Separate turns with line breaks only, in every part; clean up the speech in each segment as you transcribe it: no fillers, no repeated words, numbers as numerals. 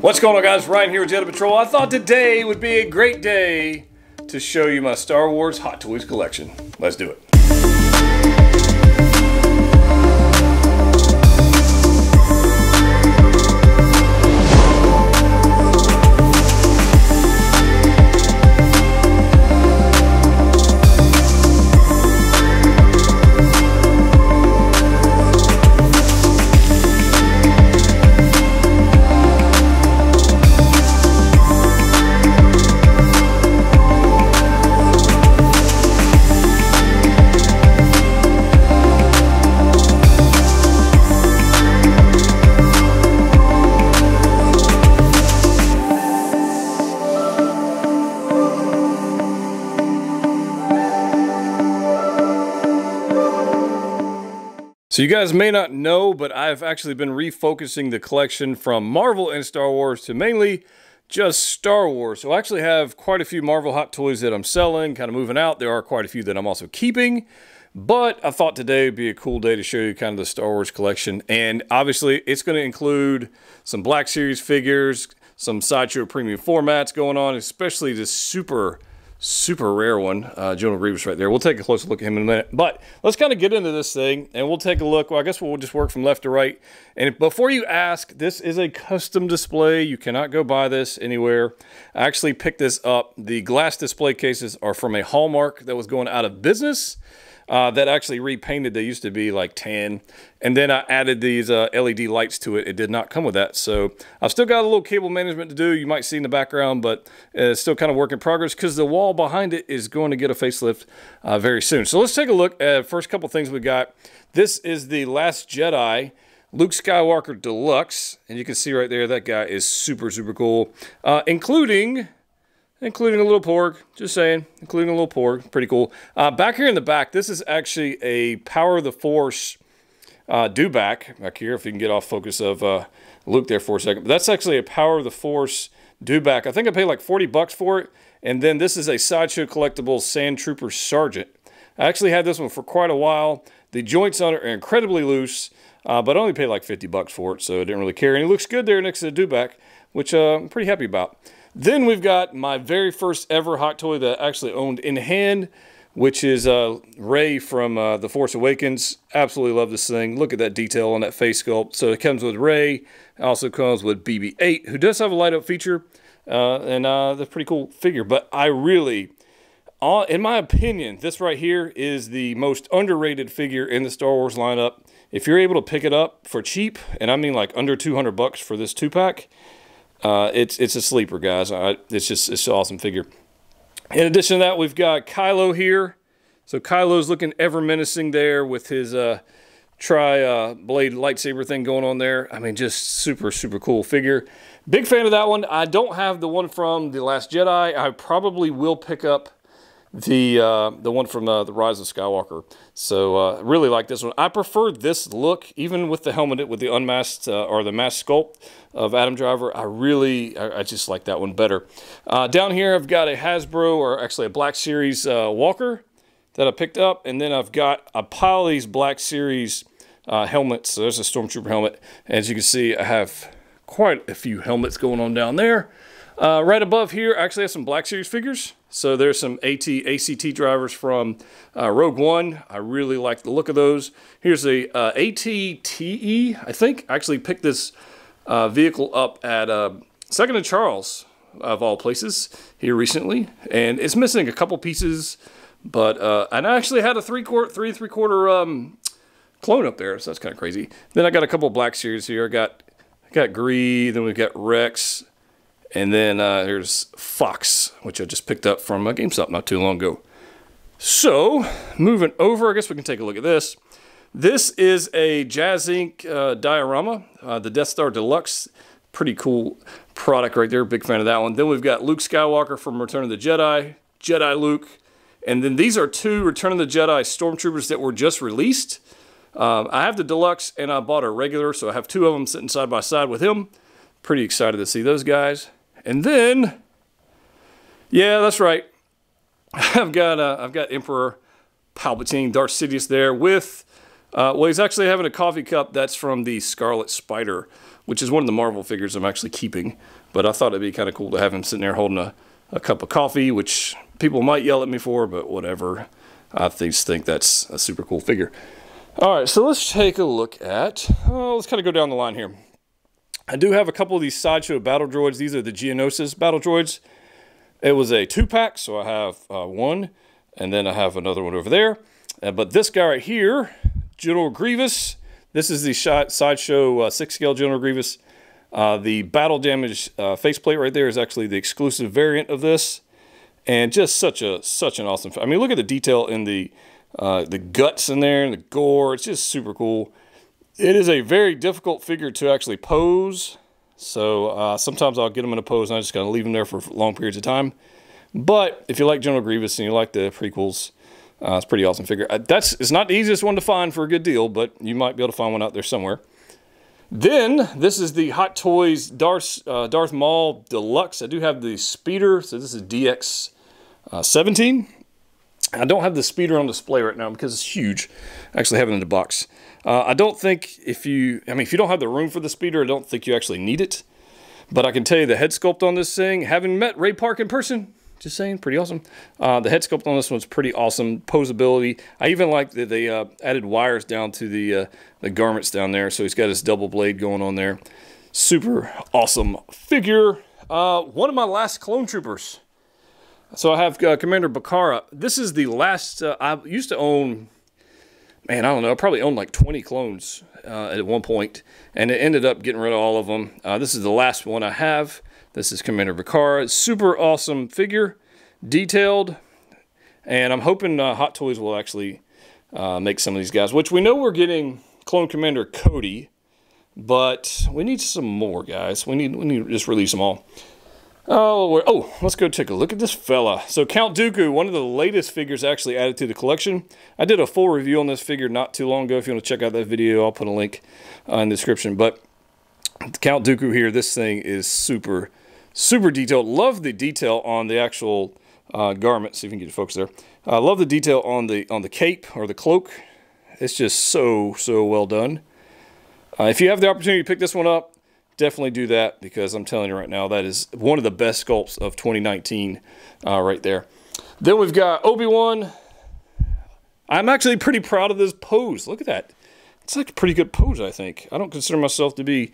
What's going on, guys? Ryan here with Jedha Patrol. I thought today would be a great day to show you my Star Wars Hot Toys collection. Let's do it. So you guys may not know, but I've actually been refocusing the collection from Marvel and Star Wars to mainly just Star Wars. So I actually have quite a few Marvel Hot Toys that I'm selling, kind of moving out. There are quite a few that I'm also keeping. But I thought today would be a cool day to show you kind of the Star Wars collection. And obviously it's going to include some Black Series figures, some Sideshow premium formats going on, especially this super rare one, General Grievous right there. We'll take a closer look at him in a minute. But let's kind of get into this thing, and we'll take a look. Well, I guess we'll just work from left to right. And before you ask, this is a custom display. You cannot go buy this anywhere. I actually picked this up. The glass display cases are from a Hallmark that was going out of business. That actually repainted. They used to be like tan, and then I added these LED lights to it. It did not come with that, so I've still got a little cable management to do. You might see in the background, but it's still kind of work in progress because the wall behind it is going to get a facelift very soon. So let's take a look at the first couple things we got. This is the Last Jedi Luke Skywalker Deluxe, and you can see right there that guy is super cool, including a little porg, just saying, including a little porg, pretty cool. Back here in the back, this is actually a Power of the Force dewback back here, if you can get off focus of Luke there for a second. But that's actually a Power of the Force dewback. I think I paid like 40 bucks for it. And then this is a Sideshow Collectibles Sand Trooper Sergeant. I actually had this one for quite a while. The joints on it are incredibly loose, but I only paid like 50 bucks for it, so I didn't really care. And it looks good there next to the dewback, which I'm pretty happy about. Then we've got my very first ever Hot Toy that I actually owned in hand, which is Rey from The Force Awakens. Absolutely love this thing. Look at that detail on that face sculpt. So it comes with Rey. It also comes with BB-8, who does have a light-up feature, and that's a pretty cool figure. But I really, in my opinion, this right here is the most underrated figure in the Star Wars lineup. If you're able to pick it up for cheap, and I mean like under 200 bucks for this 2-pack, it's a sleeper, guys. It's an awesome figure. In addition to that, we've got Kylo here. So Kylo's looking ever menacing there with his tri-blade lightsaber thing going on there. I mean, just super cool figure. Big fan of that one. I don't have the one from The Last Jedi. I probably will pick up the one from the Rise of Skywalker. So really like this one. I prefer this look, even with the helmet, with the unmasked or the masked sculpt of Adam Driver. I just like that one better. Down here I've got a Hasbro, or actually a Black Series Walker that I picked up, and then I've got a pile of these Black Series helmets. So there's a Stormtrooper helmet. As you can see, I have quite a few helmets going on down there. Right above here, I actually have some Black Series figures. So there's some ACT drivers from Rogue One. I really like the look of those. Here's a ATTE, I think. I actually picked this vehicle up at Second and Charles, of all places, here recently. And it's missing a couple pieces, but and I actually had a 3 3/4 clone up there, so that's kind of crazy. Then I got a couple of Black Series here. I got Greed, then we've got Rex. And then here's Fox, which I just picked up from GameStop not too long ago. So, moving over, I guess we can take a look at this. This is a Jazz Inc. diorama, the Death Star Deluxe. Pretty cool product right there. Big fan of that one. Then we've got Luke Skywalker from Return of the Jedi, Jedi Luke. And then these are 2 Return of the Jedi Stormtroopers that were just released. I have the Deluxe, and I bought a regular, so I have 2 of them sitting side by side with him. Pretty excited to see those guys. And then, yeah, that's right. I've got Emperor Palpatine, Darth Sidious there with Well, he's actually having a coffee cup that's from the Scarlet Spider, which is one of the Marvel figures I'm actually keeping. But I thought it'd be kind of cool to have him sitting there holding a cup of coffee, which people might yell at me for, but whatever. I just think that's a super cool figure. All right, so let's take a look at, let's kind of go down the line here. I do have a couple of these Sideshow battle droids. These are the Geonosis battle droids. It was a 2-pack, so I have one, and then I have another one over there. But this guy right here, General Grievous, this is the Sideshow 6-scale General Grievous. The battle damage faceplate right there is actually the exclusive variant of this. And just such an awesome, I mean, look at the detail in the guts in there and the gore. It's just super cool. It is a very difficult figure to actually pose. So sometimes I'll get them in a pose and I just gotta leave them there for long periods of time. But if you like General Grievous and you like the prequels, it's a pretty awesome figure. It's not the easiest one to find for a good deal, but you might be able to find one out there somewhere. Then, this is the Hot Toys Darth Maul Deluxe. I do have the speeder, so this is DX17. I don't have the speeder on display right now because it's huge. I actually have it in the box. I don't think if you don't have the room for the speeder, I don't think you actually need it. But I can tell you the head sculpt on this thing, having met Ray Park in person, just saying, pretty awesome. The head sculpt on this one's pretty awesome. Posability. I even like that they added wires down to the garments down there, so he's got his double blade going on there. Super awesome figure. One of my last clone troopers. So I have Commander Baqarah. This is the last, I used to own, man, I don't know, I probably owned like 20 clones at one point, and it ended up getting rid of all of them. This is the last one I have. This is Commander Baqarah. Super awesome figure, detailed, and I'm hoping Hot Toys will actually make some of these guys, which we know we're getting Clone Commander Cody, but we need some more, guys. We need to just release them all. Oh, let's go take a look at this fella. So Count Dooku, one of the latest figures actually added to the collection. I did a full review on this figure not too long ago. If you want to check out that video, I'll put a link in the description. But Count Dooku here, this thing is super detailed. Love the detail on the actual garment. See if we can get it focused there. I love the detail on the cape or the cloak. It's just so well done. If you have the opportunity to pick this one up, definitely do that, because I'm telling you right now, that is one of the best sculpts of 2019 right there. Then we've got Obi-Wan. I'm actually pretty proud of this pose. Look at that. It's like a pretty good pose, I think. I don't consider myself to be,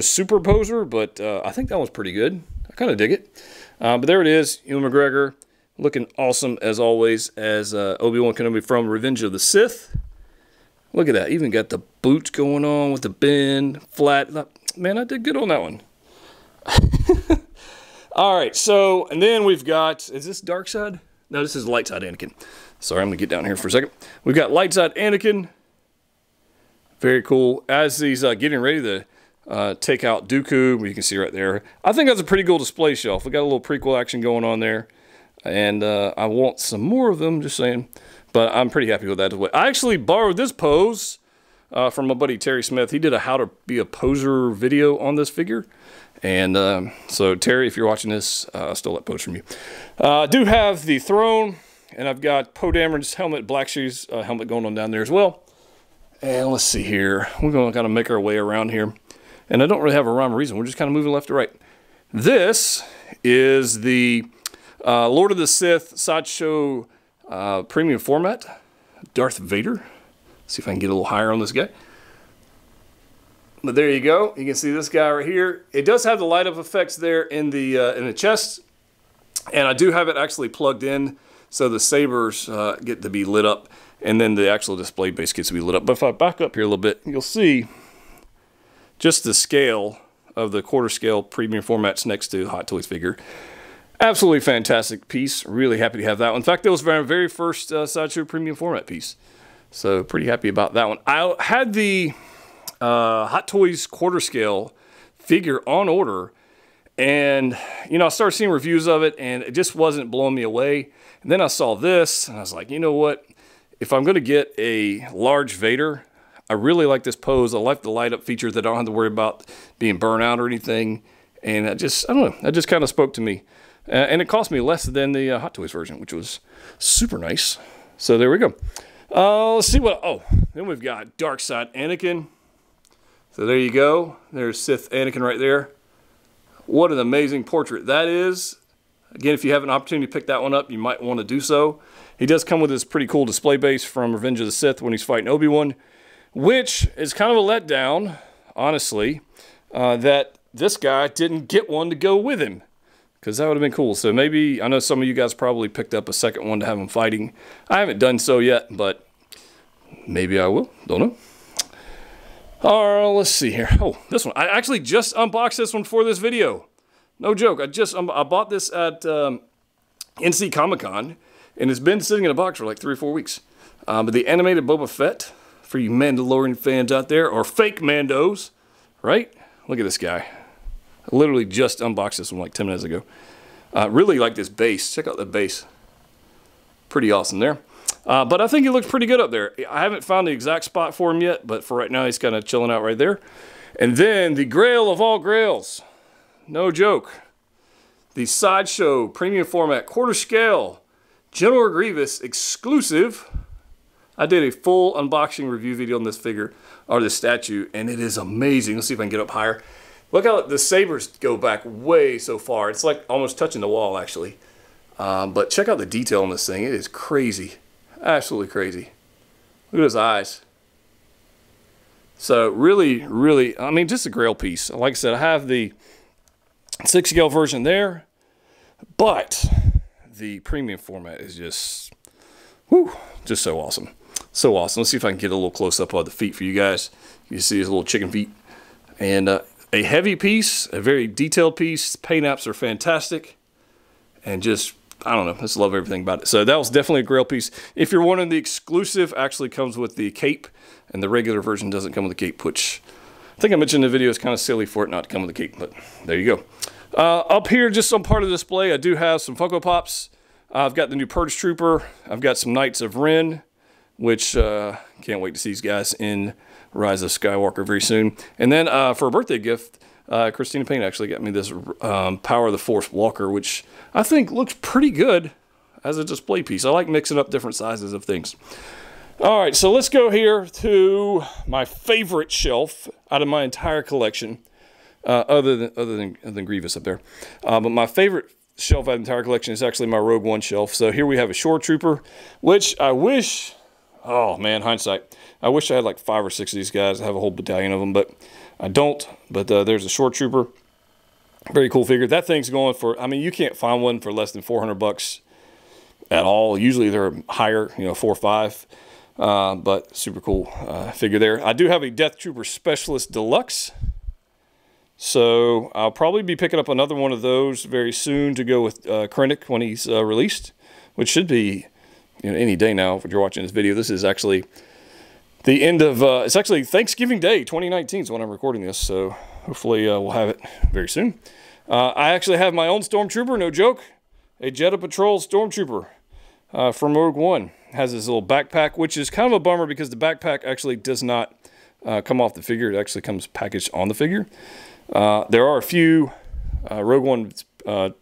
super poser, but I think that was pretty good. I kind of dig it. But there it is, Ewan McGregor, looking awesome as always as Obi-Wan Kenobi from Revenge of the Sith. Look at that. Even got the boots going on with the bend, flat. Man, I did good on that one. All right, so, and then we've got, is this dark side? No, this is light side Anakin. Sorry, I'm going to get down here for a second. We've got light side Anakin. Very cool. As he's getting ready to take out Dooku, you can see right there. I think that's a pretty cool display shelf. We got a little prequel action going on there. And I want some more of them, just saying. But I'm pretty happy with that. I actually borrowed this pose from my buddy Terry Smith. He did a how to be a poser video on this figure. And so Terry, if you're watching this, I stole that pose from you. I do have the throne, and I've got Poe Dameron's helmet, Black Shoes helmet going on down there as well. And let's see here. We're going to kind of make our way around here. And I don't really have a rhyme or reason. We're just kind of moving left to right. This is the Lord of the Sith Sideshow premium format, Darth Vader. See if I can get a little higher on this guy. But there you go. You can see this guy right here. It does have the light up effects there in the chest, and I do have it actually plugged in, so the sabers get to be lit up, and then the actual display base gets to be lit up. But if I back up here a little bit, you'll see just the scale of the quarter scale premium formats next to Hot Toys figure. Absolutely fantastic piece. Really happy to have that one. In fact, that was my very first Sideshow premium format piece. So pretty happy about that one. I had the Hot Toys quarter scale figure on order, and I started seeing reviews of it, and it just wasn't blowing me away. And then I saw this, and I was like, you know what? If I'm going to get a large Vader, I really like this pose. I like the light up features that I don't have to worry about being burnt out or anything. And I don't know, that just kind of spoke to me. And it cost me less than the Hot Toys version, which was super nice. So there we go. Let's see what, oh, then we've got Dark Side Anakin. So there you go. There's Sith Anakin right there. What an amazing portrait that is. Again, if you have an opportunity to pick that one up, you might want to do so. He does come with this pretty cool display base from Revenge of the Sith when he's fighting Obi-Wan, which is kind of a letdown, honestly, that this guy didn't get one to go with him, because that would have been cool. So maybe, I know some of you guys probably picked up a second one to have him fighting. I haven't done so yet, but maybe I will. Don't know. All right, let's see here. Oh, this one. I actually just unboxed this one for this video. No joke. I bought this at NC Comic-Con, and it's been sitting in a box for like 3 or 4 weeks. But the animated Boba Fett, for you Mandalorian fans out there, or fake Mandos, right? Look at this guy. I literally just unboxed this one like 10 minutes ago. Really like this base. Check out the base. Pretty awesome there. But I think he looks pretty good up there. I haven't found the exact spot for him yet, but for right now, he's kind of chilling out right there. And then the grail of all grails. No joke. The Sideshow premium format quarter scale General Grievous exclusive. I did a full unboxing review video on this figure, or this statue, and it is amazing. Let's see if I can get up higher. Look how the sabers go back way so far. It's like almost touching the wall, actually. But check out the detail on this thing. It is crazy. Absolutely crazy. Look at his eyes. So really, really, I mean, just a grail piece. Like I said, I have the 6 scale version there, but the premium format is just, whoo, just so awesome. So awesome. Let's see if I can get a little close up of the feet for you guys. You see his little chicken feet. And a heavy piece, a very detailed piece. Paint apps are fantastic. And just, I don't know, I just love everything about it. So that was definitely a grail piece. If you're wanting the exclusive, actually comes with the cape, and the regular version doesn't come with the cape, which I think I mentioned in the video. It's kind of silly for it not to come with the cape, but there you go. Up here, just some part of the display, I do have some Funko Pops. I've got the new Purge Trooper. I've got some Knights of Ren, which can't wait to see these guys in Rise of Skywalker very soon. And then for a birthday gift, Christina Payne actually got me this Power of the Force Walker, which I think looks pretty good as a display piece. I like mixing up different sizes of things. All right, so let's go here to my favorite shelf out of my entire collection, other than Grievous up there. But my favorite shelf out of the entire collection is actually my Rogue One shelf. So here we have a Shore Trooper, which I wish, oh man, hindsight, I wish I had like 5 or 6 of these guys. I have a whole battalion of them, but I don't. But there's a Shore Trooper. Very cool figure. That thing's going for, I mean, you can't find one for less than $400 at all. Usually they're higher, you know, 4 or 5. But super cool figure there. I do have a Death Trooper Specialist Deluxe. So I'll probably be picking up another one of those very soon to go with Krennic when he's released, which should be, you know, any day now if you're watching this video. This is actually the end of, it's actually Thanksgiving Day 2019 is when I'm recording this, so hopefully we'll have it very soon. I actually have my own Stormtrooper, no joke, a Jedha Patrol Stormtrooper from Rogue One. Has this little backpack, which is kind of a bummer because the backpack actually does not come off the figure. It actually comes packaged on the figure. There are a few Rogue One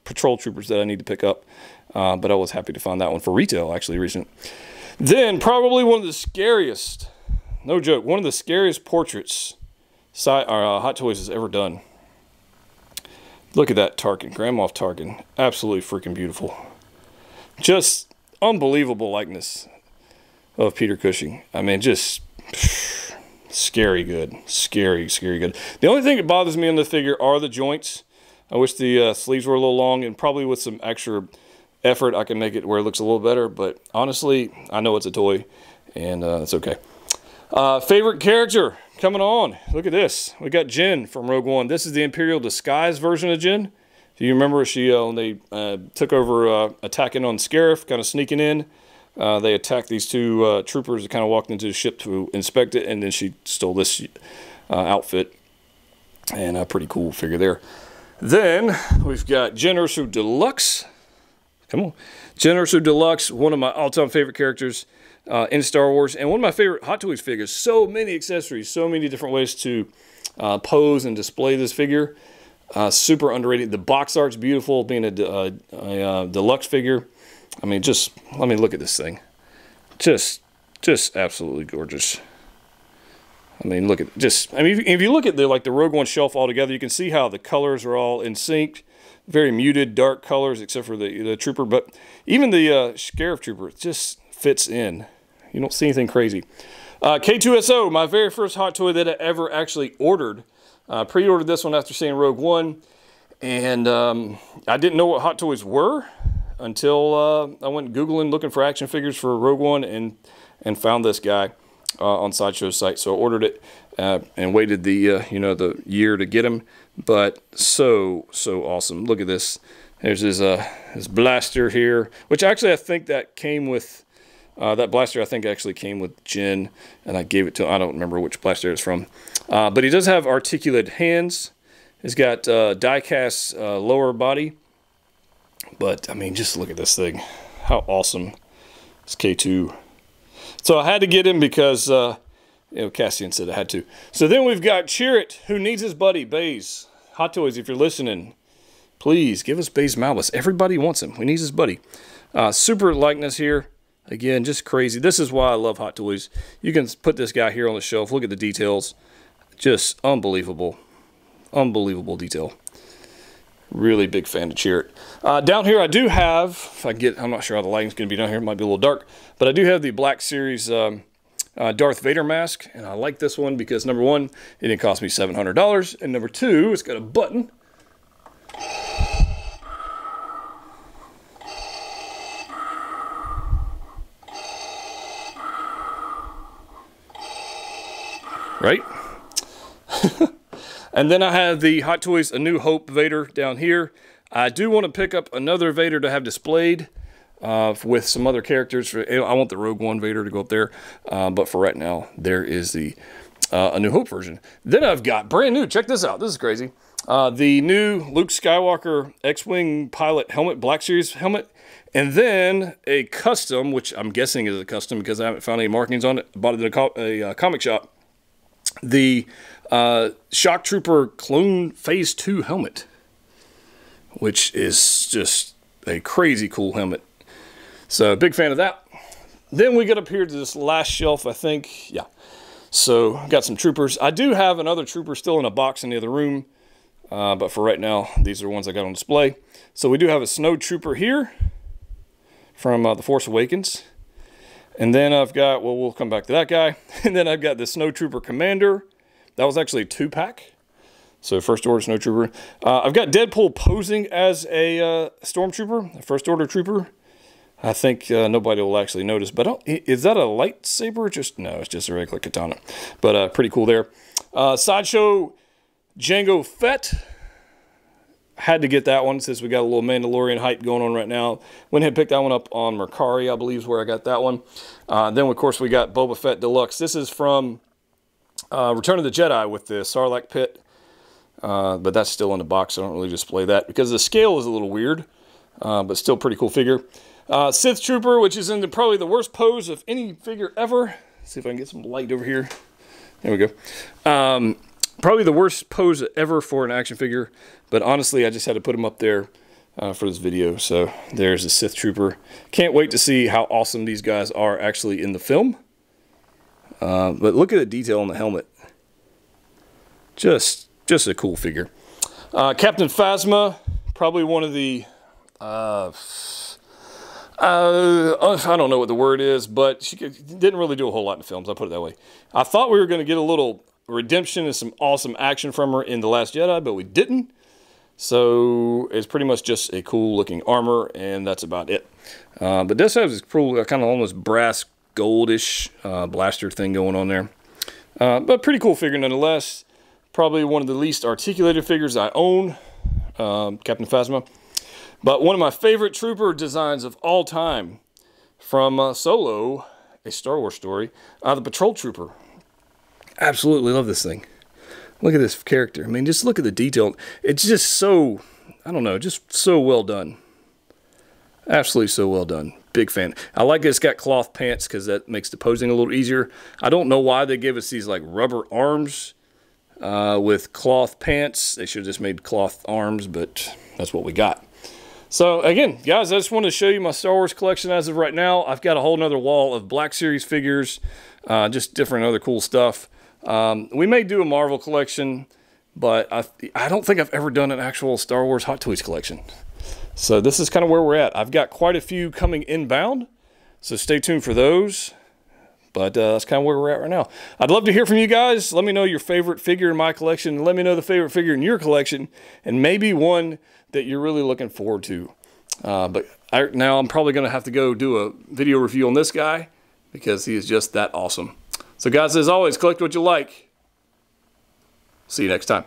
Patrol Troopers that I need to pick up, but I was happy to find that one for retail, actually, recent. Then, probably one of the scariest, no joke, one of the scariest portraits Hot Toys has ever done. Look at that Tarkin, Grand Moff Tarkin. Absolutely freaking beautiful. Just unbelievable likeness of Peter Cushing. I mean, just scary good. Scary, scary good. The only thing that bothers me on the figure are the joints. I wish the sleeves were a little long, and probably with some extra effort I can make it where it looks a little better, but honestly, I know it's a toy, and it's okay. Favorite character coming on. Look at this. We got Jyn from Rogue One. This is the Imperial Disguise version of Jyn. If you remember, she when they took over attacking on Scarif, kind of sneaking in. They attacked these 2 troopers that kind of walked into the ship to inspect it, and then she stole this outfit. And a pretty cool figure there. Then we've got Jyn Erso Deluxe. Come on. Jyn Erso Deluxe, one of my all-time favorite characters in Star Wars, and one of my favorite Hot Toys figures. So many accessories, so many different ways to pose and display this figure. Super underrated. The box art's beautiful, being a deluxe figure. I mean, just let me look at this thing. Just Just absolutely gorgeous. I mean, look at just, I mean, if you look at the Rogue One shelf all together, you can see how the colors are all in sync. Very muted, dark colors, except for the Trooper. But even the Scarif Trooper, it just fits in. You don't see anything crazy. K2SO, my very first Hot Toy that I ever actually ordered. Pre-ordered this one after seeing Rogue One. And I didn't know what Hot Toys were until I went Googling looking for action figures for Rogue One and found this guy on Sideshow's site. So I ordered it and waited the the year to get him. But so awesome. Look at this. There's his blaster here, which actually I think that came with that blaster. I think actually came with Jin, and I gave it to him. I don't remember which blaster it's from, but he does have articulate hands. He's got die-cast lower body. But I mean, just look at this thing. How awesome! It's K2. So I had to get him because Cassian said I had to. So then we've got Chirrut, who needs his buddy, Baze. Hot Toys, if you're listening, please give us Baze Malbus. Everybody wants him. We need his buddy. Super likeness here. Again, just crazy. This is why I love Hot Toys. You can put this guy here on the shelf. Look at the details. Just unbelievable. Unbelievable detail. Really big fan of Chirrut. Down here I do have, if I get, I'm not sure how the lighting's going to be down here. It might be a little dark. But I do have the Black Series Darth Vader mask. And I like this one because, number one, it didn't cost me $700. And number two, it's got a button. Right? And then I have the Hot Toys A New Hope Vader down here. I do want to pick up another Vader to have displayed with some other characters. I want the Rogue One Vader to go up there. But for right now, there is the A New Hope version. Then I've got brand new. Check this out. This is crazy. The new Luke Skywalker X-Wing Pilot Helmet, Black Series Helmet. And then a custom, which I'm guessing is a custom because I haven't found any markings on it. I bought it in a comic shop. The Shock Trooper Clone Phase 2 helmet, which is just a crazy cool helmet. So, big fan of that. Then we get up here to this last shelf, I think. Yeah. So, got some troopers. I do have another trooper still in a box in the other room. But for right now, these are the ones I got on display. So, we do have a Snow Trooper here from The Force Awakens. And then I've got, well, we'll come back to that guy. And then I've got the Snow Trooper Commander. That was actually a 2-pack. So First Order Snow Trooper. I've got Deadpool posing as a Stormtrooper, a First Order Trooper. I think nobody will actually notice. But is that a lightsaber? No, it's just a regular katana. But pretty cool there. Sideshow Jango Fett. Had to get that one since we got a little Mandalorian hype going on right now. Went ahead and picked that one up on Mercari, I believe is where I got that one. Then, of course, we got Boba Fett Deluxe. This is from Return of the Jedi with the Sarlacc pit. But that's still in the box, so I don't really display that because the scale is a little weird, but still pretty cool figure. Sith Trooper, which is in probably the worst pose of any figure ever. Let's see if I can get some light over here. There we go. Probably the worst pose ever for an action figure, but honestly, I just had to put him up there for this video. So there's the Sith Trooper. Can't wait to see how awesome these guys are actually in the film. But look at the detail on the helmet. Just a cool figure. Captain Phasma, probably one of the I don't know what the word is, but she didn't really do a whole lot in the films. I'll put it that way. I thought we were going to get a little redemption and some awesome action from her in The Last Jedi, but we didn't. So it's pretty much just a cool looking armor, and that's about it. But this has this cool kind of almost brass goldish blaster thing going on there. But pretty cool figure nonetheless. Probably one of the least articulated figures I own, Captain Phasma. But one of my favorite trooper designs of all time from Solo, A Star Wars Story, the Patrol Trooper. Absolutely love this thing. Look at this character. I mean, just look at the detail. It's just so, I don't know, just so well done. Absolutely so well done. Big fan. I like it's got cloth pants because that makes the posing a little easier. I don't know why they gave us these like rubber arms with cloth pants. They should have just made cloth arms, but that's what we got. So again, guys, I just wanted to show you my Star Wars collection as of right now. I've got a whole nother wall of Black Series figures, just different other cool stuff. We may do a Marvel collection, but I don't think I've ever done an actual Star Wars Hot Toys collection. So this is kind of where we're at. I've got quite a few coming inbound, so stay tuned for those. But that's kind of where we're at right now. I'd love to hear from you guys. Let me know your favorite figure in my collection. And let me know the favorite figure in your collection. And maybe one that you're really looking forward to. But now I'm probably going to have to go do a video review on this guy because he is just that awesome. So guys, as always, collect what you like. See you next time.